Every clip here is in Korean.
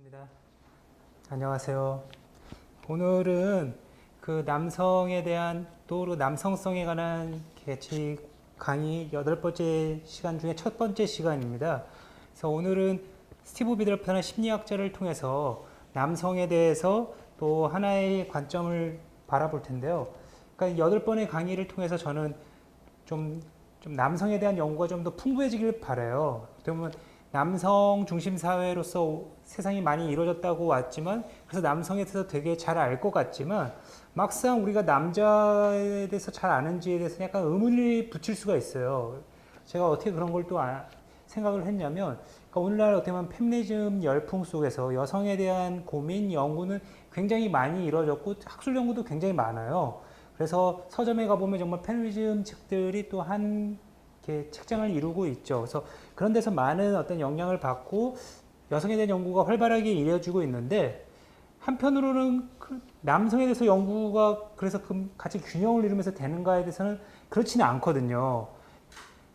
입니다. 안녕하세요. 오늘은 그 남성에 대한 또 남성성에 관한 개취 강의 8번째 시간 중에 첫 번째 시간입니다. 그래서 오늘은 스티브 비들프라는 심리학자를 통해서 남성에 대해서 또 하나의 관점을 바라볼 텐데요. 그러니까 8번의 강의를 통해서 저는 좀 남성에 대한 연구가 좀 더 풍부해지길 바라요. 그러면 남성 중심 사회로서 세상이 많이 이루어졌다고 왔지만, 그래서 남성에 대해서 되게 잘 알 것 같지만, 막상 우리가 남자에 대해서 잘 아는지에 대해서 약간 의문을 붙일 수가 있어요. 제가 어떻게 그런 걸 또 생각을 했냐면, 그러니까 오늘날 어떻게 보면 페미니즘 열풍 속에서 여성에 대한 고민, 연구는 굉장히 많이 이루어졌고, 학술 연구도 굉장히 많아요. 그래서 서점에 가보면 정말 페미니즘 책들이 또 한 책장을 이루고 있죠. 그래서 그런 데서 많은 어떤 영향을 받고 여성에 대한 연구가 활발하게 이루어지고 있는데, 한편으로는 그 남성에 대해서 연구가 그래서 같이 균형을 이루면서 되는가에 대해서는 그렇지는 않거든요.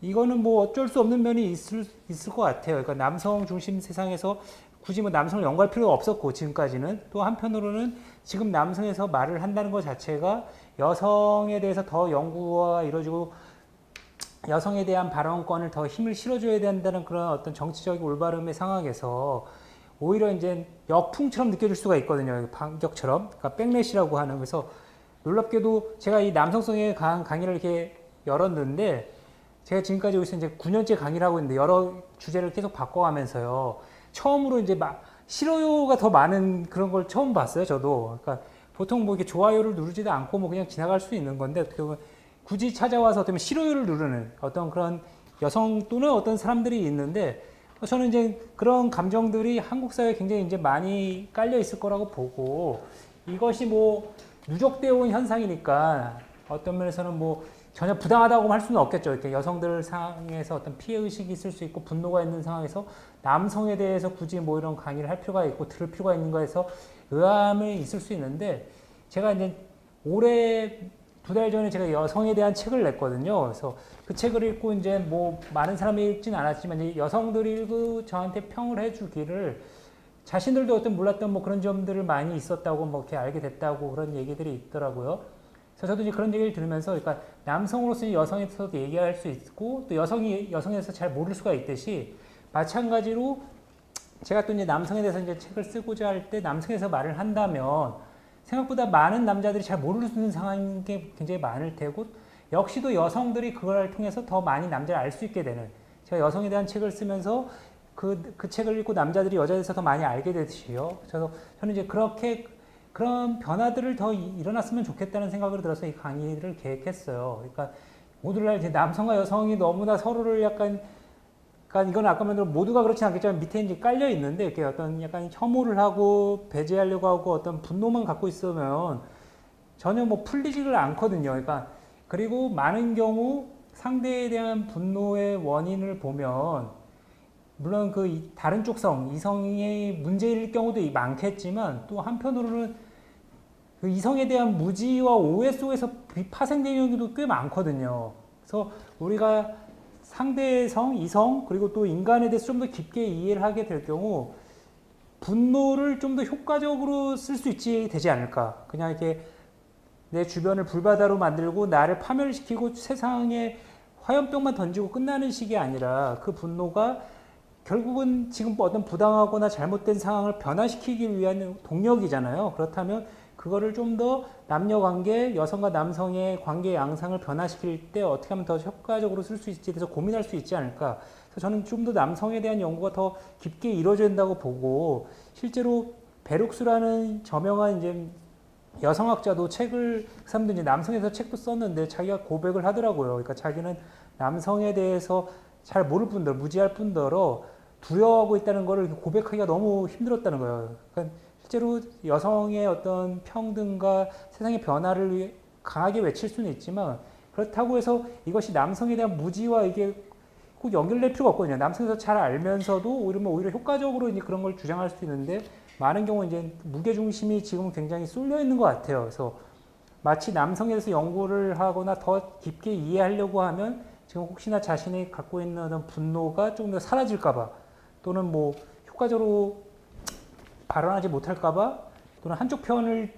이거는 뭐 어쩔 수 없는 면이 있을 것 같아요. 그러니까 남성 중심 세상에서 굳이 뭐 남성을 연구할 필요가 없었고, 지금까지는. 또 한편으로는 지금 남성에서 말을 한다는 것 자체가 여성에 대해서 더 연구가 이루어지고 여성에 대한 발언권을 더 힘을 실어줘야 된다는 그런 어떤 정치적인 올바름의 상황에서 오히려 이제 역풍처럼 느껴질 수가 있거든요. 반격처럼. 그러니까 백래시라고 하는. 그래서 놀랍게도 제가 이 남성성에 강한 강의를 이렇게 열었는데, 제가 지금까지 여기서 이제 9년째 강의를 하고 있는데 여러 주제를 계속 바꿔가면서요. 처음으로 이제 싫어요가 더 많은 그런 걸 처음 봤어요, 저도. 그러니까 보통 뭐 이렇게 좋아요를 누르지도 않고 뭐 그냥 지나갈 수 있는 건데, 어떻게 보면 굳이 찾아와서 어쩌면 싫어요를 누르는 어떤 그런 여성 또는 어떤 사람들이 있는데, 저는 이제 그런 감정들이 한국 사회에 굉장히 이제 많이 깔려 있을 거라고 보고, 이것이 뭐 누적되어 온 현상이니까 어떤 면에서는 뭐 전혀 부당하다고 할 수는 없겠죠. 이렇게 여성들 상황에서 어떤 피해 의식이 있을 수 있고 분노가 있는 상황에서 남성에 대해서 굳이 뭐 이런 강의를 할 필요가 있고 들을 필요가 있는가 해서 의아함이 있을 수 있는데, 제가 이제 올해 2달 전에 제가 여성에 대한 책을 냈거든요. 그래서 그 책을 읽고 이제 뭐 많은 사람이 읽진 않았지만 이제 여성들이 읽고 저한테 평을 해주기를, 자신들도 어떤 몰랐던 뭐 그런 점들을 많이 있었다고 뭐 이렇게 알게 됐다고 그런 얘기들이 있더라고요. 그래서 저도 이제 그런 얘기를 들으면서, 그러니까 남성으로서 여성에 대해서도 얘기할 수 있고 또 여성이 여성에 대해서 잘 모를 수가 있듯이, 마찬가지로 제가 또 이제 남성에 대해서 이제 책을 쓰고자 할 때 남성에서 말을 한다면 생각보다 많은 남자들이 잘 모르는 상황인 게 굉장히 많을 테고, 역시도 여성들이 그걸 통해서 더 많이 남자를 알 수 있게 되는, 제가 여성에 대한 책을 쓰면서 그 책을 읽고 남자들이 여자에 대해서 더 많이 알게 되듯이요. 그래서 저는 이제 그런 변화들을 더 일어났으면 좋겠다는 생각을 들어서 이 강의를 계획했어요. 그러니까 오늘날 이제 남성과 여성이 너무나 서로를 약간, 그러니까 이건 아까 말대로 모두가 그렇진 않겠지만 밑에 이제 깔려 있는데, 이렇게 어떤 약간 혐오를 하고 배제하려고 하고 어떤 분노만 갖고 있으면 전혀 뭐 풀리지를 않거든요. 그러니까 그리고 많은 경우 상대에 대한 분노의 원인을 보면, 물론 그 다른 쪽성 이성의 문제일 경우도 많겠지만, 또 한편으로는 그 이성에 대한 무지와 오해 속에서 파생되는 경우도 꽤 많거든요. 그래서 우리가 상대의 성, 이성, 그리고 또 인간에 대해서 좀 더 깊게 이해를 하게 될 경우 분노를 좀 더 효과적으로 쓸 수 되지 않을까. 그냥 이렇게 내 주변을 불바다로 만들고 나를 파멸시키고 세상에 화염병만 던지고 끝나는 식이 아니라, 그 분노가 결국은 지금 어떤 부당하거나 잘못된 상황을 변화시키기 위한 동력이잖아요. 그렇다면 그거를 좀 더 남녀 관계, 여성과 남성의 관계 양상을 변화시킬 때 어떻게 하면 더 효과적으로 쓸 수 있지에 대해서 고민할 수 있지 않을까. 그래서 저는 좀 더 남성에 대한 연구가 더 깊게 이루어져야 된다고 보고, 실제로 베룩스라는 저명한 이제 여성학자도 책을, 그 사람도 이제 남성에 대해서 책도 썼는데 자기가 고백을 하더라고요. 그러니까 자기는 남성에 대해서 잘 모를 뿐더러, 무지할 뿐더러 두려워하고 있다는 것을 고백하기가 너무 힘들었다는 거예요. 그러니까 실제로 여성의 어떤 평등과 세상의 변화를 강하게 외칠 수는 있지만, 그렇다고 해서 이것이 남성에 대한 무지와 이게 꼭 연결될 필요가 없거든요. 남성에서 잘 알면서도 오히려 효과적으로 이제 그런 걸 주장할 수 있는데, 많은 경우 이제 무게중심이 지금 굉장히 쏠려 있는 것 같아요. 그래서 마치 남성에 대해서 연구를 하거나 더 깊게 이해하려고 하면 지금 혹시나 자신이 갖고 있는 어떤 분노가 조금 더 사라질까봐, 또는 뭐 효과적으로 발언하지 못할까봐 또는 한쪽 편을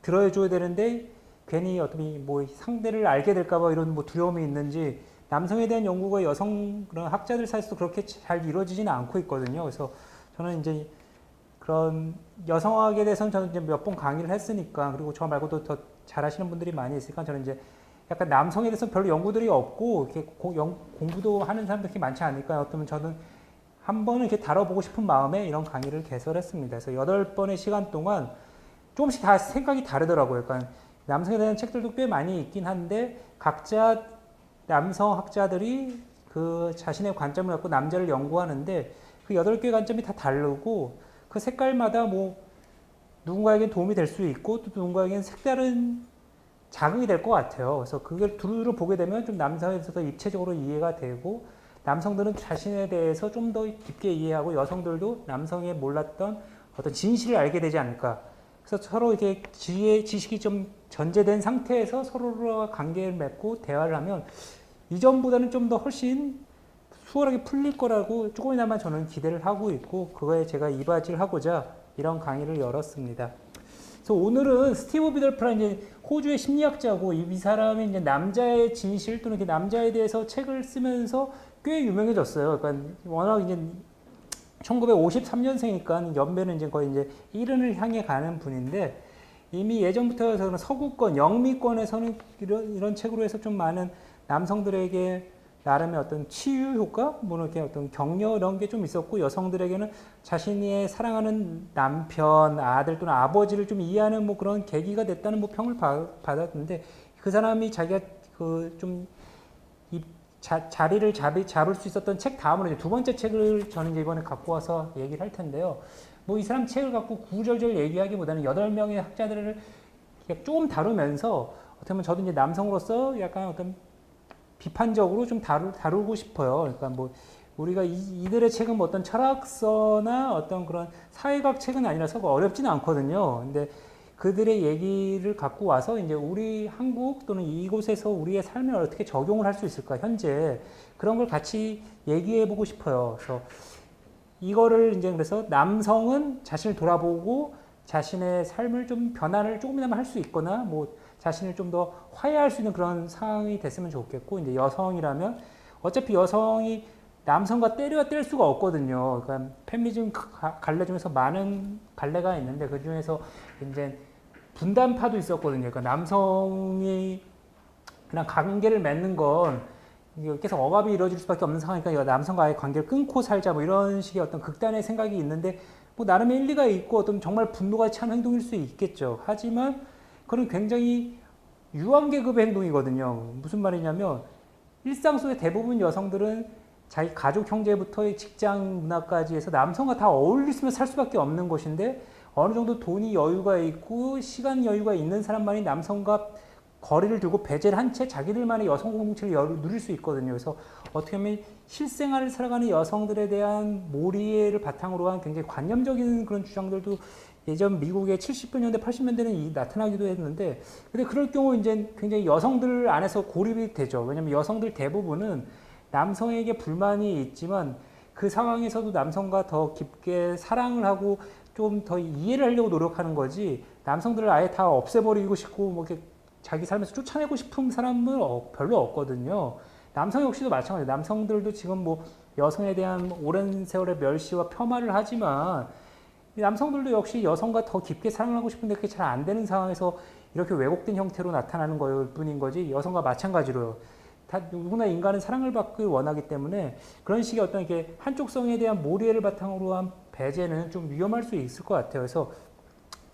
들어줘야 되는데 괜히 어떤 뭐 상대를 알게 될까봐 이런 뭐 두려움이 있는지 남성에 대한 연구가 여성 그런 학자들 사이에서도 그렇게 잘 이루어지지는 않고 있거든요. 그래서 저는 이제 그런 여성학에 대해서는 저는 이제 몇 번 강의를 했으니까 그리고 저 말고도 더 잘하시는 분들이 많이 있으니까 저는 이제 약간 남성에 대해서 별로 연구들이 없고 이렇게 공부도 하는 사람들이 그렇게 많지 않으니까 어쩌면 저는 한 번은 이렇게 다뤄보고 싶은 마음에 이런 강의를 개설했습니다. 그래서 8번의 시간 동안 조금씩 다 생각이 다르더라고요. 그러니까 남성에 대한 책들도 꽤 많이 있긴 한데 각자 남성 학자들이 그 자신의 관점을 갖고 남자를 연구하는데 그 8개의 관점이 다 다르고 그 색깔마다 뭐 누군가에겐 도움이 될 수 있고 또 누군가에겐 색다른 자극이 될 것 같아요. 그래서 그걸 두루두루 보게 되면 좀 남성에 대해서 더 입체적으로 이해가 되고 남성들은 자신에 대해서 좀 더 깊게 이해하고 여성들도 남성이 몰랐던 어떤 진실을 알게 되지 않을까. 그래서 서로 이렇게 지식이 좀 전제된 상태에서 서로와 관계를 맺고 대화를 하면 이전보다는 좀 더 훨씬 수월하게 풀릴 거라고 조금이나마 저는 기대를 하고 있고 그거에 제가 이바지를 하고자 이런 강의를 열었습니다. 그래서 오늘은 스티브 비덜프라는 이제 호주의 심리학자고 이 사람이 이제 남자의 진실 또는 남자에 대해서 책을 쓰면서 꽤 유명해졌어요. 그러니까 워낙 이제 1953년생이니까 연배는 이제 거의 이제 70을 향해 가는 분인데 이미 예전부터 저는 서구권, 영미권에서는 이런 책으로 해서 좀 많은 남성들에게 나름의 어떤 치유 효과, 뭐 이렇게 어떤 격려 이런 게 좀 있었고 여성들에게는 자신의 사랑하는 남편, 아들 또는 아버지를 좀 이해하는 뭐 그런 계기가 됐다는 뭐 평을 받았는데 그 사람이 자기가 그 좀 자리를 잡을 수 있었던 책 다음으로 이제 두 번째 책을 저는 이제 이번에 갖고 와서 얘기를 할 텐데요. 뭐 이 사람 책을 갖고 구절절 얘기하기보다는 8명의 학자들을 조금 다루면서 어떻게 보면 저도 이제 남성으로서 약간 어떤 비판적으로 좀 다루고 싶어요. 그러니까 뭐 우리가 이들의 책은 뭐 어떤 철학서나 어떤 그런 사회학 책은 아니라서 어렵지는 않거든요. 근데 그들의 얘기를 갖고 와서 이제 우리 한국 또는 이곳에서 우리의 삶에 어떻게 적용을 할 수 있을까, 현재. 그런 걸 같이 얘기해 보고 싶어요. 그래서 이거를 이제 그래서 남성은 자신을 돌아보고 자신의 삶을 좀 변화를 조금이나마 할 수 있거나 뭐 자신을 좀 더 화해할 수 있는 그런 상황이 됐으면 좋겠고, 이제 여성이라면 어차피 여성이 남성과 때려야 뗄 수가 없거든요. 그러니까 페미니즘 갈래 중에서 많은 갈래가 있는데 그 중에서 이제 분단파도 있었거든요. 그러니까 남성이 그냥 관계를 맺는 건 계속 억압이 이루어질 수밖에 없는 상황이니까 남성과의 관계를 끊고 살자 뭐 이런 식의 어떤 극단의 생각이 있는데 뭐 나름의 일리가 있고 어떤 정말 분노가 찬 행동일 수 있겠죠. 하지만 그건 굉장히 유한계급의 행동이거든요. 무슨 말이냐면 일상 속의 대부분 여성들은 자기 가족 형제부터 직장 문화까지 해서 남성과 다 어울리면서 살 수밖에 없는 것인데 어느 정도 돈이 여유가 있고 시간 여유가 있는 사람만이 남성과 거리를 두고 배제를 한 채 자기들만의 여성 공동체를 누릴 수 있거든요. 그래서 어떻게 보면 실생활을 살아가는 여성들에 대한 몰이해를 바탕으로 한 굉장히 관념적인 그런 주장들도 예전 미국의 70년대, 80년대는 나타나기도 했는데, 근데 그럴 경우 이제 굉장히 여성들 안에서 고립이 되죠. 왜냐면 여성들 대부분은 남성에게 불만이 있지만 그 상황에서도 남성과 더 깊게 사랑을 하고 좀 더 이해를 하려고 노력하는 거지, 남성들을 아예 다 없애버리고 싶고 뭐 이렇게 자기 삶에서 쫓아내고 싶은 사람은 별로 없거든요. 남성 역시도 마찬가지예요. 남성들도 지금 뭐 여성에 대한 오랜 세월의 멸시와 폄하를 하지만 남성들도 역시 여성과 더 깊게 사랑을 하고 싶은데 그게 잘 안 되는 상황에서 이렇게 왜곡된 형태로 나타나는 거일 뿐인 거지, 여성과 마찬가지로요. 다 누구나 인간은 사랑을 받길 원하기 때문에 그런 식의 어떤 이렇게 한쪽성에 대한 몰이해를 바탕으로 한 배제는 좀 위험할 수 있을 것 같아요. 그래서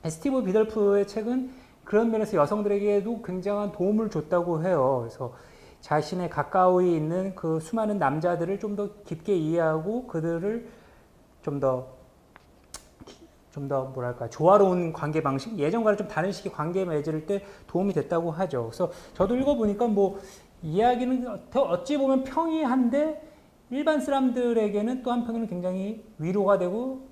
스티브 비덜프의 책은 그런 면에서 여성들에게도 굉장한 도움을 줬다고 해요. 그래서 자신의 가까이 있는 그 수많은 남자들을 좀 더 깊게 이해하고 그들을 좀 더 뭐랄까 조화로운 관계 방식, 예전과는 좀 다른 식의 관계 맺을 때 도움이 됐다고 하죠. 그래서 저도 읽어보니까 뭐 이야기는 어찌 보면 평이한데 일반 사람들에게는 또 한편으로는 굉장히 위로가 되고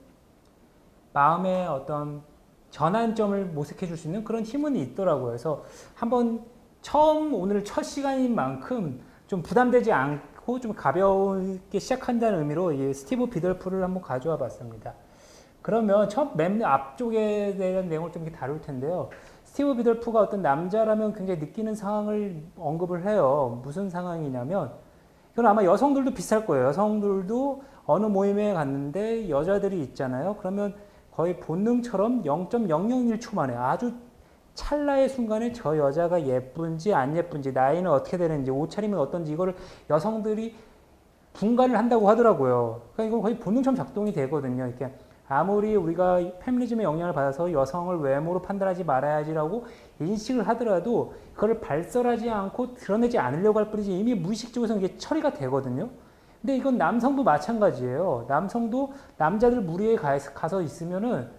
마음의 어떤 전환점을 모색해 줄 수 있는 그런 힘은 있더라고요. 그래서 한번 오늘 첫 시간인 만큼 좀 부담되지 않고 좀 가볍게 시작한다는 의미로 이 스티브 비덜프를 한번 가져와 봤습니다. 그러면 맨 앞쪽에 대한 내용을 좀 이렇게 다룰 텐데요. 스티브 비덜프가 어떤 남자라면 굉장히 느끼는 상황을 언급을 해요. 무슨 상황이냐면, 이건 아마 여성들도 비슷할 거예요. 여성들도 어느 모임에 갔는데 여자들이 있잖아요. 그러면 거의 본능처럼 0.001초 만에 아주 찰나의 순간에 저 여자가 예쁜지 안 예쁜지, 나이는 어떻게 되는지, 옷차림은 어떤지, 이거를 여성들이 분간을 한다고 하더라고요. 그러니까 이건 거의 본능처럼 작동이 되거든요. 이렇게 아무리 우리가 페미니즘의 영향을 받아서 여성을 외모로 판단하지 말아야지라고 인식을 하더라도 그걸 발설하지 않고 드러내지 않으려고 할 뿐이지 이미 무의식적으로 이게 처리가 되거든요. 근데 이건 남성도 마찬가지예요. 남성도 남자들 무리에 가서 있으면은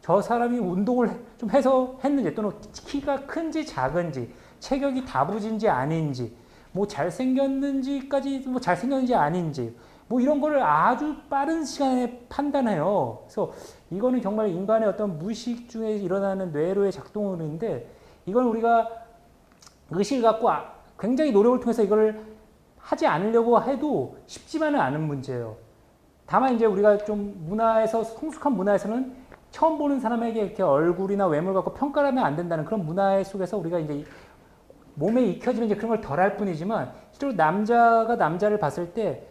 저 사람이 운동을 좀 해서 했는지, 또는 키가 큰지 작은지, 체격이 다부진지 아닌지, 뭐 잘생겼는지까지, 뭐 잘생겼는지 아닌지, 뭐 이런 거를 아주 빠른 시간에 판단해요. 그래서 이거는 정말 인간의 어떤 무의식 중에 일어나는 뇌로의 작동인데, 이건 우리가 의식을 갖고 굉장히 노력을 통해서 이걸 하지 않으려고 해도 쉽지만은 않은 문제예요. 다만 이제 우리가 좀 문화에서, 성숙한 문화에서는 처음 보는 사람에게 이렇게 얼굴이나 외모를 갖고 평가를 하면 안 된다는 그런 문화 속에서 우리가 이제 몸에 익혀지면 이제 그런 걸 덜 할 뿐이지만, 실제로 남자가 남자를 봤을 때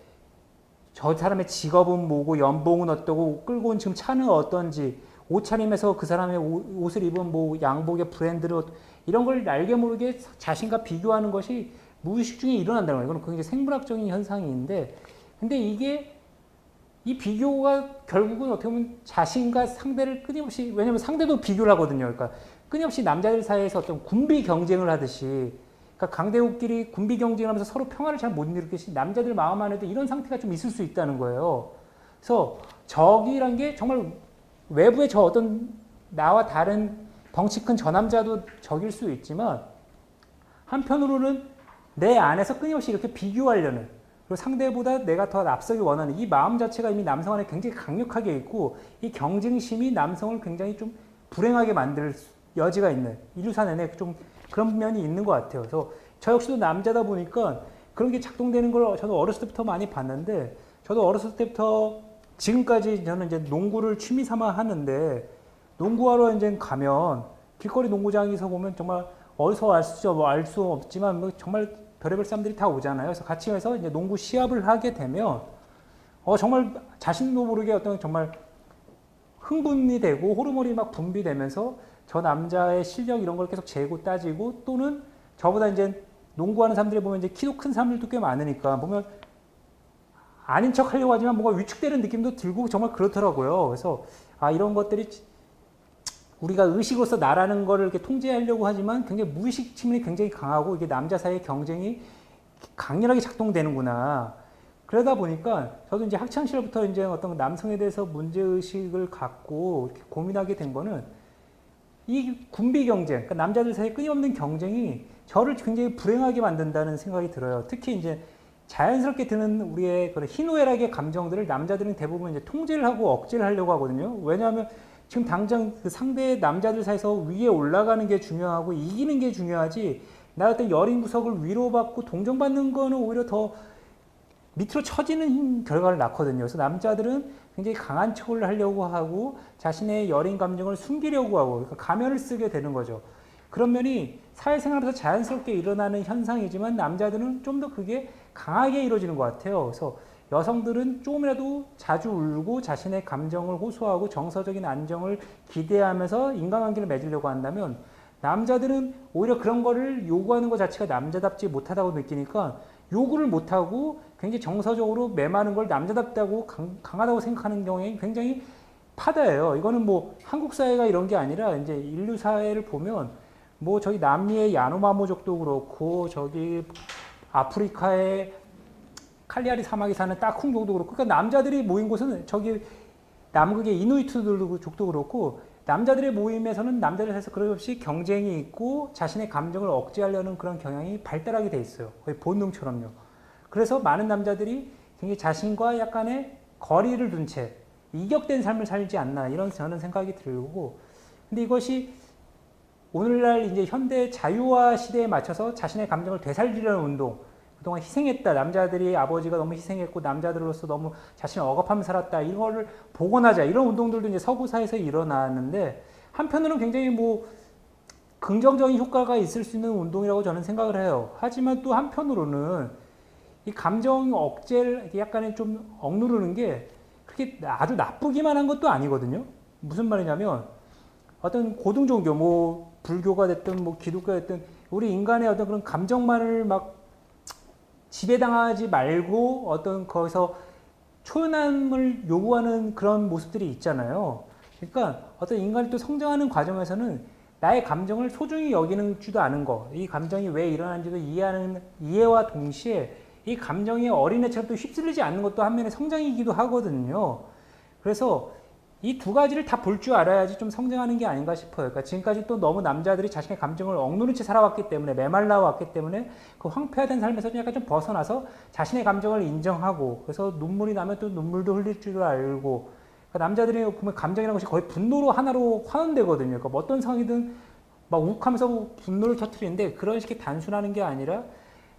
저 사람의 직업은 뭐고, 연봉은 어떠고, 끌고 온 지금 차는 어떤지, 옷차림에서 그 사람의 옷을 입은 뭐 양복의 브랜드를, 이런 걸 알게 모르게 자신과 비교하는 것이 무의식 중에 일어난다는 거예요. 이건 굉장히 생물학적인 현상인데, 근데 이 비교가 결국은 어떻게 보면 자신과 상대를 끊임없이, 왜냐하면 상대도 비교를 하거든요. 그러니까 끊임없이 남자들 사이에서 어떤 군비 경쟁을 하듯이, 그러니까 강대국끼리 군비 경쟁을 하면서 서로 평화를 잘 못 이루겠지, 남자들 마음 안에도 이런 상태가 좀 있을 수 있다는 거예요. 그래서 적이란 게 정말 외부의 저 어떤 나와 다른 덩치 큰 저 남자도 적일 수 있지만, 한편으로는 내 안에서 끊임없이 이렇게 비교하려는, 그리고 상대보다 내가 더 앞서기 원하는 이 마음 자체가 이미 남성 안에 굉장히 강력하게 있고, 이 경쟁심이 남성을 굉장히 좀 불행하게 만들 여지가 있는, 인류사 내내 좀 그런 면이 있는 것 같아요. 그래서 저 역시도 남자다 보니까 그런 게 작동되는 걸 저도 어렸을 때부터 많이 봤는데, 저도 어렸을 때부터 지금까지 저는 이제 농구를 취미 삼아 하는데, 농구하러 이제 가면 길거리 농구장에서 보면 정말 어디서 알 수 없지만 뭐 정말 별의별 사람들이 다 오잖아요. 그래서 같이 해서 이제 농구 시합을 하게 되면 정말 자신도 모르게 어떤 정말 흥분이 되고 호르몬이 막 분비되면서 저 남자의 실력 이런 걸 계속 재고 따지고, 또는 저보다 이제 농구하는 사람들이 보면 이제 키도 큰 사람들도 꽤 많으니까 보면 아닌 척 하려고 하지만 뭔가 위축되는 느낌도 들고 정말 그렇더라고요. 그래서 이런 것들이 우리가 의식으로서 나라는 거를 이렇게 통제하려고 하지만 굉장히 무의식 측면이 굉장히 강하고, 이게 남자 사이의 경쟁이 강렬하게 작동되는구나. 그러다 보니까 저도 이제 학창 시절부터 이제 어떤 남성에 대해서 문제의식을 갖고 이렇게 고민하게 된 거는, 이 군비 경쟁, 그러니까 남자들 사이에 끊임없는 경쟁이 저를 굉장히 불행하게 만든다는 생각이 들어요. 특히 이제 자연스럽게 드는 우리의 그런 희노애락의 감정들을 남자들은 대부분 이제 통제를 하고 억제를 하려고 하거든요. 왜냐하면 지금 당장 그 상대 남자들 사이에서 위에 올라가는 게 중요하고 이기는 게 중요하지, 나 어떤 여린 구석을 위로받고 동정받는 거는 오히려 더 밑으로 처지는 결과를 낳거든요. 그래서 남자들은 굉장히 강한 척을 하려고 하고 자신의 여린 감정을 숨기려고 하고, 그러니까 가면을 쓰게 되는 거죠. 그런 면이 사회생활에서 자연스럽게 일어나는 현상이지만, 남자들은 좀 더 그게 강하게 이루어지는 것 같아요. 그래서 여성들은 조금이라도 자주 울고 자신의 감정을 호소하고 정서적인 안정을 기대하면서 인간관계를 맺으려고 한다면, 남자들은 오히려 그런 거를 요구하는 것 자체가 남자답지 못하다고 느끼니까 요구를 못하고 굉장히 정서적으로 메마른 걸 남자답다고 강하다고 생각하는 경우에 굉장히 파다해요. 이거는 뭐 한국 사회가 이런 게 아니라 이제 인류 사회를 보면, 뭐 저기 남미의 야노마모족도 그렇고, 저기 아프리카의 칼리아리 사막에 사는 따쿵족도 그렇고, 그러니까 남자들이 모인 곳은 저기 남극의 이누이트족도 그렇고, 남자들의 모임에서는 남자들 사이에서 그렇듯이 경쟁이 있고 자신의 감정을 억제하려는 그런 경향이 발달하게 돼 있어요. 거의 본능처럼요. 그래서 많은 남자들이 굉장히 자신과 약간의 거리를 둔 채 이격된 삶을 살지 않나, 이런 저는 생각이 들고, 근데 이것이 오늘날 이제 현대 자유화 시대에 맞춰서 자신의 감정을 되살리려는 운동, 그동안 희생했다. 남자들이 아버지가 너무 희생했고 남자들로서 너무 자신을 억압하며 살았다. 이거를 복원하자. 이런 운동들도 이제 서구 사회에서 일어나는데 한편으로는 굉장히 뭐 긍정적인 효과가 있을 수 있는 운동이라고 저는 생각을 해요. 하지만 또 한편으로는 이 감정 억제를 약간의 좀 억누르는 게 그렇게 아주 나쁘기만 한 것도 아니거든요. 무슨 말이냐면 어떤 고등 종교, 뭐 불교가 됐든 뭐 기독교가 됐든 우리 인간의 어떤 그런 감정만을 막 지배당하지 말고 어떤 거기서 초연함을 요구하는 그런 모습들이 있잖아요. 그러니까 어떤 인간이 또 성장하는 과정에서는 나의 감정을 소중히 여기는 줄도 아는 거, 이 감정이 왜 일어나는지도 이해하는 이해와 동시에 이 감정이 어린애처럼 또 휩쓸리지 않는 것도 한면의 성장이기도 하거든요. 그래서 이 두 가지를 다 볼 줄 알아야지 좀 성장하는 게 아닌가 싶어요. 그러니까 지금까지 또 너무 남자들이 자신의 감정을 억누른 채 살아왔기 때문에, 메말라 왔기 때문에 그 황폐화된 삶에서 약간 좀 벗어나서 자신의 감정을 인정하고, 그래서 눈물이 나면 또 눈물도 흘릴 줄 알고, 그러니까 남자들이 보면 감정이라는 것이 거의 분노로 하나로 환원되거든요. 그러니까 뭐 어떤 상황이든 막 욱하면서 분노를 터뜨리는데 그런 식의 단순하는 게 아니라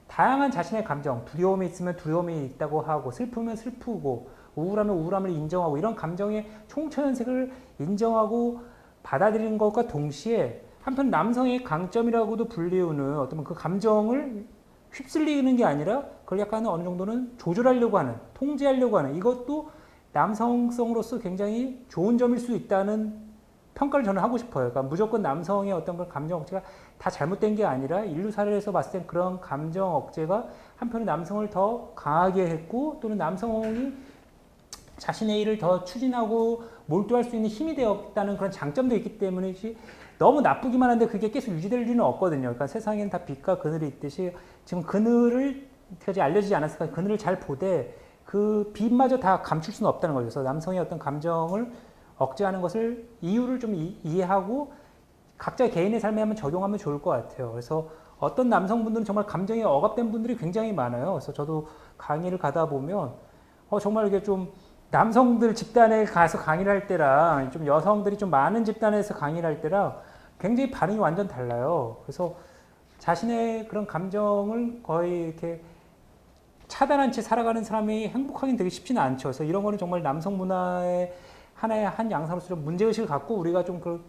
다양한 자신의 감정, 두려움이 있으면 두려움이 있다고 하고, 슬프면 슬프고, 우울하면 우울함을 인정하고, 이런 감정의 총천연색을 인정하고 받아들이는 것과 동시에 한편 남성의 강점이라고도 불리우는 어떤 그 감정을 휩쓸리는 게 아니라 그걸 약간 어느 정도는 조절하려고 하는, 통제하려고 하는, 이것도 남성성으로서 굉장히 좋은 점일 수 있다는 평가를 저는 하고 싶어요. 그러니까 무조건 남성의 어떤 그런 감정 억제가 다 잘못된 게 아니라 인류 사례에서 봤을 땐 그런 감정 억제가 한편에 남성을 더 강하게 했고, 또는 남성이 자신의 일을 더 추진하고 몰두할 수 있는 힘이 되었다는 그런 장점도 있기 때문이지, 너무 나쁘기만 한데 그게 계속 유지될 리는 없거든요. 그러니까 세상엔 다 빛과 그늘이 있듯이 지금 그늘을 아직 알려지지 않았으니까 그늘을 잘 보되 그 빛마저 다 감출 수는 없다는 거죠. 그래서 남성의 어떤 감정을 억제하는 것을 이유를 좀 이해하고 각자 개인의 삶에 한번 적용하면 좋을 것 같아요. 그래서 어떤 남성분들은 정말 감정이 억압된 분들이 굉장히 많아요. 그래서 저도 강의를 가다 보면 정말 이게 좀 남성들 집단에 가서 강의를 할 때랑 좀 여성들이 좀 많은 집단에서 강의를 할 때랑 굉장히 반응이 완전 달라요. 그래서 자신의 그런 감정을 거의 이렇게 차단한 채 살아가는 사람이 행복하긴 되게 쉽지는 않죠. 그래서 이런 거는 정말 남성 문화의 하나의 한 양상으로서 좀 문제의식을 갖고 우리가 좀 그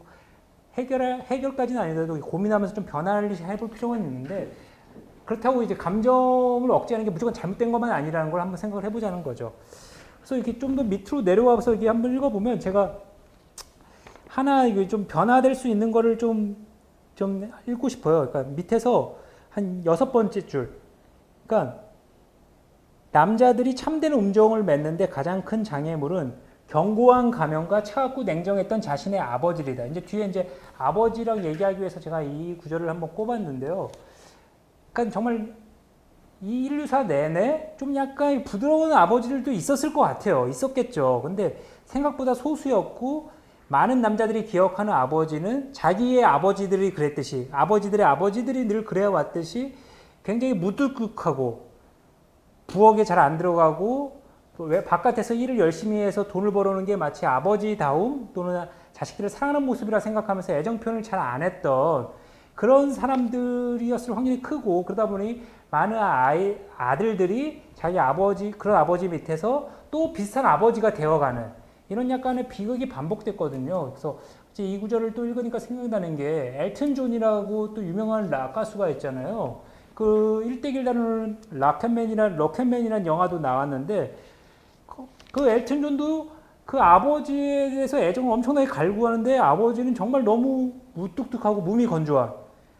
해결까지는 아니더라도 고민하면서 좀 변화를 해볼 필요가 있는데, 그렇다고 이제 감정을 억제하는 게 무조건 잘못된 것만 아니라는 걸 한번 생각을 해보자는 거죠. 그래서 이렇게 좀 더 밑으로 내려와서 이렇게 한번 읽어보면 제가 하나 이게 좀 변화될 수 있는 거를 좀 읽고 싶어요. 그러니까 밑에서 한 6번째 줄. 그러니까 남자들이 참된 음정을 맺는데 가장 큰 장애물은 견고한 가면과 차갑고 냉정했던 자신의 아버지이다. 이제 뒤에 이제 아버지랑 얘기하기 위해서 제가 이 구절을 한번 꼽았는데요. 그러니까 정말 이 인류사 내내 좀 약간 부드러운 아버지들도 있었을 것 같아요. 있었겠죠. 근데 생각보다 소수였고, 많은 남자들이 기억하는 아버지는 자기의 아버지들이 그랬듯이, 아버지들의 아버지들이 늘 그래 왔듯이 굉장히 무뚝뚝하고 부엌에 잘 안 들어가고, 왜 바깥에서 일을 열심히 해서 돈을 벌어오는 게 마치 아버지다움 또는 자식들을 사랑하는 모습이라 생각하면서 애정 표현을 잘 안 했던 그런 사람들이었을 확률이 크고, 그러다 보니 많은 아들들이 자기 아버지, 그런 아버지 밑에서 또 비슷한 아버지가 되어가는 이런 약간의 비극이 반복됐거든요. 그래서 이제 이 구절을 또 읽으니까 생각나는 게 엘튼 존이라고 또 유명한 락 가수가 있잖아요. 그 1대1 다루는 락앤맨이라는 영화도 나왔는데, 그 엘튼 존도 그 아버지에 대해서 애정을 엄청나게 갈구하는데 아버지는 정말 너무 무뚝뚝하고 몸이 건조한,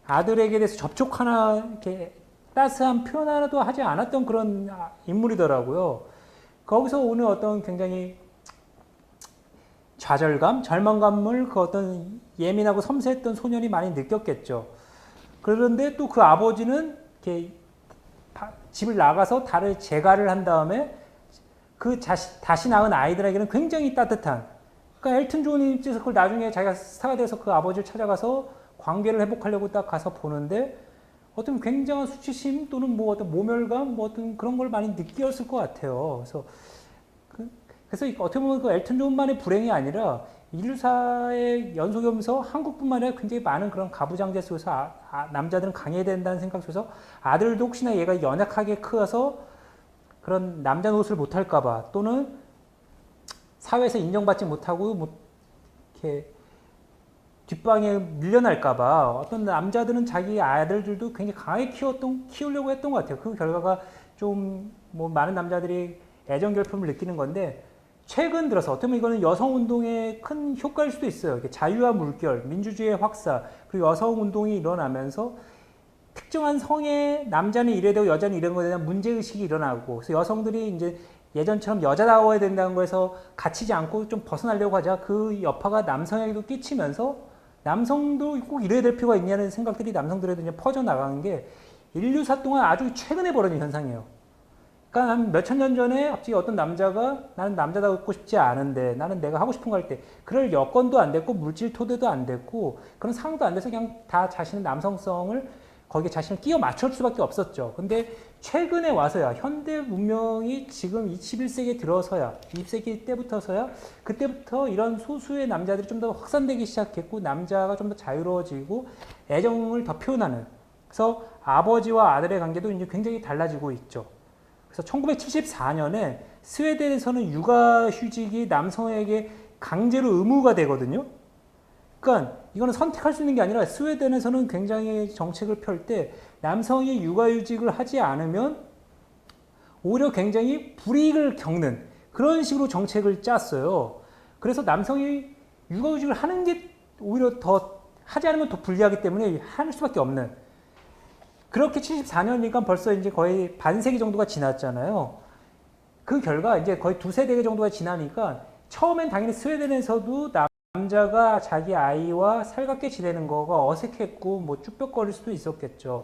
아들에게 대해서 접촉 하나, 이렇게 따스한 표현 하나도 하지 않았던 그런 인물이더라고요. 거기서 오는 어떤 굉장히 좌절감, 절망감을 그 어떤 예민하고 섬세했던 소년이 많이 느꼈겠죠. 그런데 또 그 아버지는 이렇게 집을 나가서 달을 재가를 한 다음에 그 다시 낳은 아이들에게는 굉장히 따뜻한, 그러니까 엘튼 존이 입장에서 그걸 나중에 자기가 스타가 돼서 그 아버지를 찾아가서 관계를 회복하려고 딱 가서 보는데 어떤 굉장한 수치심 또는 뭐 어떤 모멸감, 뭐 어떤 그런 걸 많이 느꼈을 것 같아요. 그래서 어떻게 보면 그 엘튼 존만의 불행이 아니라 인류사의 연속이 오면서 한국뿐만 아니라 굉장히 많은 그런 가부장제 속에서 남자들은 강해야 된다는 생각 속에서 아들도 혹시나 얘가 연약하게 커서 그런 남자 노릇을 못할까봐 또는 사회에서 인정받지 못하고 뭐 이렇게 뒷방에 밀려날까봐 어떤 남자들은 자기 아들들도 굉장히 강하게 키우려고 했던 것 같아요. 그 결과가 좀 뭐 많은 남자들이 애정 결핍을 느끼는 건데 최근 들어서 어떻게 보면 이거는 여성 운동의 큰 효과일 수도 있어요. 자유와 물결, 민주주의의 확산, 그리고 여성 운동이 일어나면서 특정한 성의 남자는 이래야 되고 여자는 이런 거에 대한 문제의식이 일어나고 그래서 여성들이 이제 예전처럼 여자다워야 된다는 거에서 갇히지 않고 좀 벗어나려고 하자 그 여파가 남성에게도 끼치면서 남성도 꼭 이래야 될 필요가 있냐는 생각들이 남성들에도 이제 퍼져나가는 게 인류사 동안 아주 최근에 벌어진 현상이에요. 그러니까 한 몇천 년 전에 갑자기 어떤 남자가 나는 남자다우고 싶지 않은데 나는 내가 하고 싶은 거 할 때 그럴 여건도 안 됐고 물질 토대도 안 됐고 그런 상황도 안 돼서 그냥 다 자신의 남성성을 거기에 자신을 끼워 맞출 수밖에 없었죠. 근데 최근에 와서야 현대 문명이 지금 21세기에 들어서야 20세기 때부터서야 그때부터 이런 소수의 남자들이 좀 더 확산되기 시작했고 남자가 좀 더 자유로워지고 애정을 더 표현하는 그래서 아버지와 아들의 관계도 이제 굉장히 달라지고 있죠. 그래서 1974년에 스웨덴에서는 육아휴직이 남성에게 강제로 의무가 되거든요. 그러니까 이거는 선택할 수 있는 게 아니라 스웨덴에서는 굉장히 정책을 펼 때 남성이 육아휴직을 하지 않으면 오히려 굉장히 불이익을 겪는 그런 식으로 정책을 짰어요. 그래서 남성이 육아휴직을 하는 게 오히려 더 하지 않으면 더 불리하기 때문에 할 수밖에 없는 그렇게 74년이니까 벌써 이제 거의 반세기 정도가 지났잖아요. 그 결과 이제 거의 두세 대기 정도가 지나니까 처음엔 당연히 스웨덴에서도 남자가 자기 아이와 살갑게 지내는 거가 어색했고 뭐 쭈뼛거릴 수도 있었겠죠.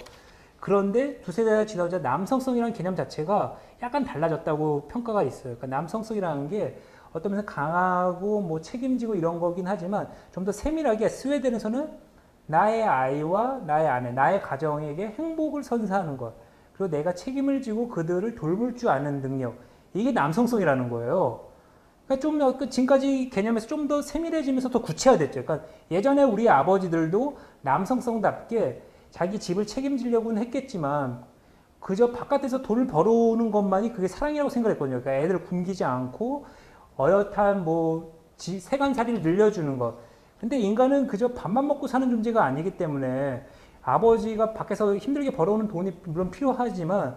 그런데 두세 대가 지나자 남성성이라는 개념 자체가 약간 달라졌다고 평가가 있어요. 그러니까 남성성이라는 게 어떤 면에서 강하고 뭐 책임지고 이런 거긴 하지만 좀 더 세밀하게 스웨덴에서는 나의 아이와 나의 아내, 나의 가정에게 행복을 선사하는 것 그리고 내가 책임을 지고 그들을 돌볼 줄 아는 능력 이게 남성성이라는 거예요. 그러니까 좀 지금까지 개념에서 좀 더 세밀해지면서 더 구체화됐죠. 그러니까 예전에 우리 아버지들도 남성성답게 자기 집을 책임지려고는 했겠지만 그저 바깥에서 돈을 벌어오는 것만이 그게 사랑이라고 생각했거든요. 그러니까 애들 굶기지 않고 어엿한 뭐 세간살이를 늘려주는 것. 근데 인간은 그저 밥만 먹고 사는 존재가 아니기 때문에 아버지가 밖에서 힘들게 벌어오는 돈이 물론 필요하지만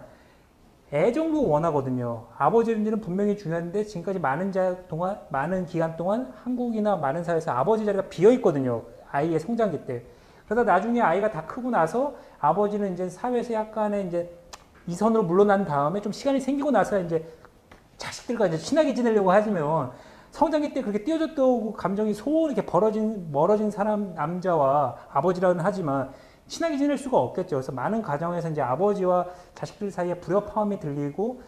애정도 원하거든요. 아버지는 분명히 중요한데 지금까지 많은 기간 동안 한국이나 많은 사회에서 아버지 자리가 비어 있거든요. 아이의 성장기 때. 그러다 나중에 아이가 다 크고 나서 아버지는 이제 사회에서 약간의 이제 이선으로 물러난 다음에 좀 시간이 생기고 나서 이제 자식들과 이제 친하게 지내려고 하시면 성장기 때 그렇게 띄워줬다고 감정이 이렇게 멀어진 사람, 남자와 아버지라고는 하지만 친하게 지낼 수가 없겠죠. 그래서 많은 가정에서 이제 아버지와 자식들 사이에 불협화음이 들리고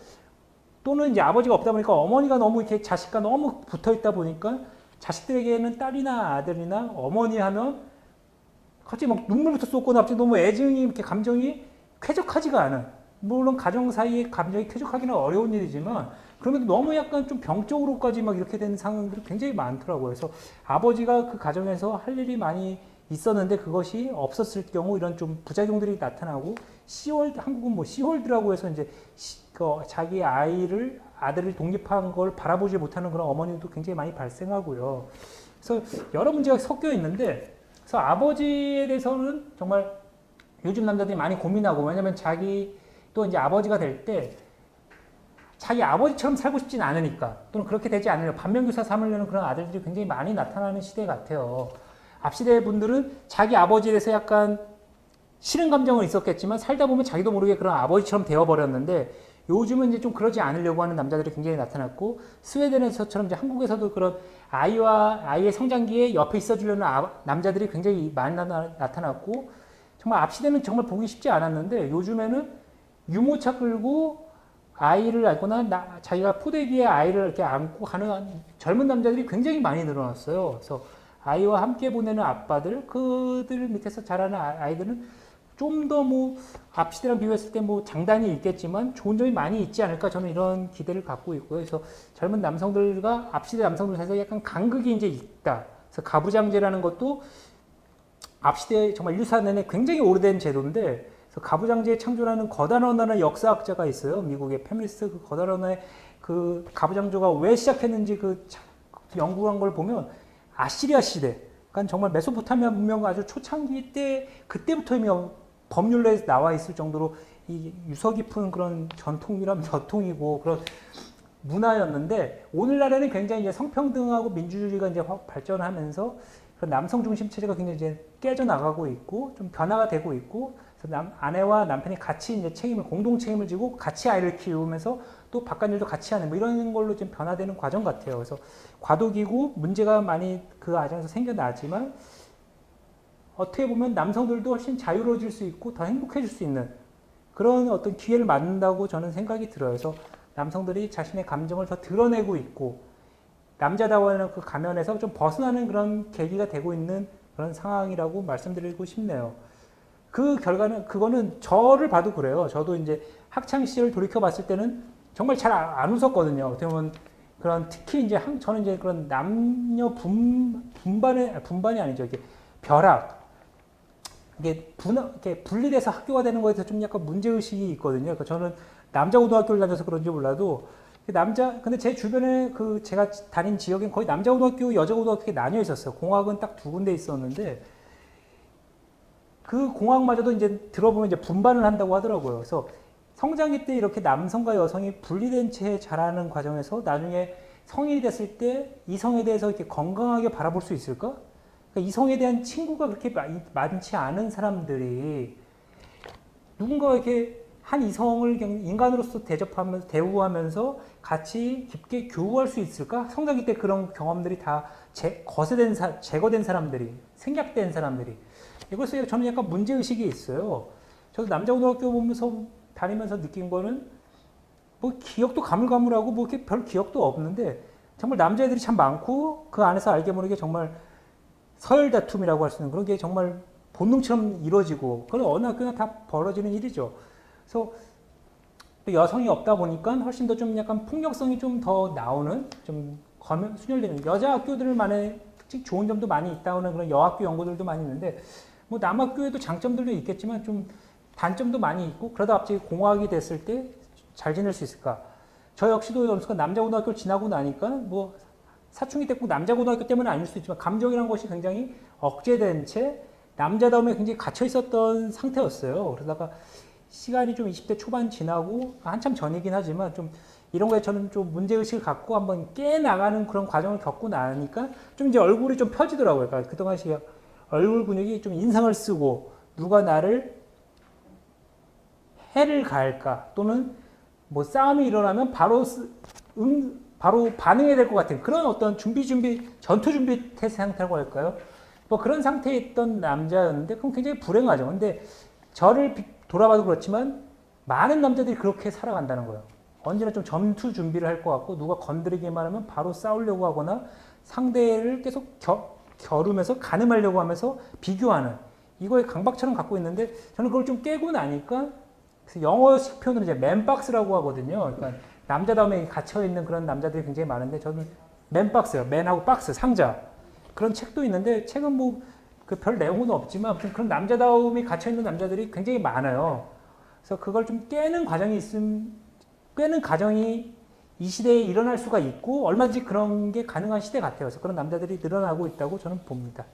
또는 이제 아버지가 없다 보니까 어머니가 너무 이렇게 자식과 너무 붙어 있다 보니까 자식들에게는 딸이나 아들이나 어머니 하면 갑자기 막 눈물부터 쏟거나 갑자기 너무 애증이 이렇게 감정이 쾌적하지가 않은 물론 가정 사이에 감정이 쾌적하기는 어려운 일이지만 그러면 너무 약간 좀 병적으로까지 막 이렇게 되는 상황들이 굉장히 많더라고요. 그래서 아버지가 그 가정에서 할 일이 많이 있었는데 그것이 없었을 경우 이런 좀 부작용들이 나타나고 한국은 뭐 시홀드라고 해서 이제 자기 아들을 독립한 걸 바라보지 못하는 그런 어머니도 굉장히 많이 발생하고요. 그래서 여러 문제가 섞여 있는데 그래서 아버지에 대해서는 정말 요즘 남자들이 많이 고민하고 왜냐면 자기 또 이제 아버지가 될 때 자기 아버지처럼 살고 싶진 않으니까 또는 그렇게 되지 않으려 반면교사 삼으려는 그런 아들들이 굉장히 많이 나타나는 시대 같아요. 앞시대 분들은 자기 아버지에 대해서 약간 싫은 감정은 있었겠지만 살다 보면 자기도 모르게 그런 아버지처럼 되어버렸는데 요즘은 이제 좀 그러지 않으려고 하는 남자들이 굉장히 나타났고 스웨덴에서처럼 이제 한국에서도 그런 아이의 성장기에 옆에 있어주려는 남자들이 굉장히 많이 나타났고 정말 앞시대는 정말 보기 쉽지 않았는데 요즘에는 유모차 끌고 아이를 안거나 자기가 포대기에 아이를 이렇게 안고 가는 젊은 남자들이 굉장히 많이 늘어났어요. 그래서 아이와 함께 보내는 아빠들, 그들 밑에서 자라는 아이들은 좀 더 뭐 앞시대랑 비교했을 때 뭐 장단이 있겠지만 좋은 점이 많이 있지 않을까 저는 이런 기대를 갖고 있고요. 그래서 젊은 남성들과 앞시대 남성들 사이에서 약간 간극이 이제 있다. 그래서 가부장제라는 것도 앞시대 정말 인류사 내내 굉장히 오래된 제도인데, 그래서 가부장제의 창조라는 거단 언어의 역사학자가 있어요. 미국의 페미니스트 그 거단 언어의 그 가부장제가 왜 시작했는지 그 연구한 걸 보면 아시리아 시대, 그러니까 정말 메소포타미아 문명 아주 초창기 때 그때부터 이미 법률에 나와 있을 정도로 이 유서 깊은 그런 전통이라면 전통이고 그런 문화였는데, 오늘날에는 굉장히 이제 성평등하고 민주주의가 이제 발전하면서 그런 남성 중심 체제가 굉장히 이제 깨져 나가고 있고 좀 변화가 되고 있고, 그래서 아내와 남편이 같이 이제 공동 책임을 지고 같이 아이를 키우면서 또 바깥 일도 같이 하는 뭐 이런 걸로 좀 변화되는 과정 같아요. 그래서 과도기고 문제가 많이 그 과정에서 생겨나지만 어떻게 보면 남성들도 훨씬 자유로워질 수 있고 더 행복해질 수 있는 그런 어떤 기회를 만든다고 저는 생각이 들어요. 그래서 남성들이 자신의 감정을 더 드러내고 있고 남자다워하는 그 가면에서 좀 벗어나는 그런 계기가 되고 있는 그런 상황이라고 말씀드리고 싶네요. 그 결과는, 그거는 저를 봐도 그래요. 저도 이제 학창 시절을 돌이켜 봤을 때는 정말 잘 안 웃었거든요. 어떻게 보면 그런 특히 이제 저는 이제 그런 남녀 분반이 아니죠. 이게 벼락. 이게 분리돼서 학교가 되는 거에 대해서 좀 약간 문제의식이 있거든요. 그러니까 저는 남자 고등학교를 다녀서 그런지 몰라도 근데 제 주변에 그 제가 다닌 지역엔 거의 남자 고등학교, 여자 고등학교에 나뉘어 있었어요. 공학은 딱 두 군데 있었는데 그 공학마저도 이제 들어보면 이제 분반을 한다고 하더라고요. 그래서 성장기 때 이렇게 남성과 여성이 분리된 채 자라는 과정에서 나중에 성인이 됐을 때 이성에 대해서 이렇게 건강하게 바라볼 수 있을까? 그러니까 이성에 대한 친구가 그렇게 많지 않은 사람들이 누군가 이렇게 한 이성을 인간으로서 대우하면서 같이 깊게 교우할 수 있을까? 성장기 때 그런 경험들이 다 제거된 사람들이, 생략된 사람들이. 이것을 저는 약간 문제의식이 있어요. 저도 남자고등학교 다니면서 느낀 거는 뭐 기억도 가물가물하고 뭐 이렇게 별 기억도 없는데 정말 남자애들이 참 많고 그 안에서 알게 모르게 정말 서열 다툼이라고 할 수 있는 그런 게 정말 본능처럼 이루어지고 그건 어느 학교나 다 벌어지는 일이죠. 그래서 또 여성이 없다 보니까 훨씬 더 좀 약간 폭력성이 좀 더 나오는 좀 순혈되는 여자 학교들만의 특징 좋은 점도 많이 있다는 그런 여학교 연구들도 많이 있는데 뭐 남학교에도 장점들도 있겠지만 좀 단점도 많이 있고 그러다 갑자기 공학이 됐을 때 잘 지낼 수 있을까? 저 역시도 연수가 남자고등학교를 지나고 나니까 뭐 사춘기 때 꼭 남자고등학교 때문은 아닐 수 있지만 감정이라는 것이 굉장히 억제된 채 남자다움에 굉장히 갇혀 있었던 상태였어요. 그러다가 시간이 좀 20대 초반 지나고 한참 전이긴 하지만 좀 이런 거에 저는 좀 문제의식을 갖고 한번 깨나가는 그런 과정을 겪고 나니까 좀 이제 얼굴이 좀 펴지더라고요. 그러니까 그동안 얼굴 근육이 좀 인상을 쓰고 누가 나를 해를 가할까 또는 뭐 싸움이 일어나면 바로 반응해야 될 것 같은 그런 어떤 전투 준비 태세 상태라고 할까요? 뭐 그런 상태에 있던 남자였는데 그럼 굉장히 불행하죠. 근데 저를 돌아봐도 그렇지만 많은 남자들이 그렇게 살아간다는 거예요. 언제나 좀 전투 준비를 할 것 같고 누가 건드리기만 하면 바로 싸우려고 하거나 상대를 계속 겨루면서 가늠하려고 하면서 비교하는 이거에 강박처럼 갖고 있는데 저는 그걸 좀 깨고 나니까 그래서 영어식 표현으로 이제 맨박스라고 하거든요. 그러니까 남자다움에 갇혀있는 그런 남자들이 굉장히 많은데 저는 맨박스요. 맨하고 박스, 상자. 그런 책도 있는데 책은 뭐 그 별 내용은 없지만 아무튼 그런 남자다움이 갇혀있는 남자들이 굉장히 많아요. 그래서 그걸 좀 깨는 과정이 이 시대에 일어날 수가 있고 얼마든지 그런 게 가능한 시대 같아요. 그래서 그런 남자들이 늘어나고 있다고 저는 봅니다.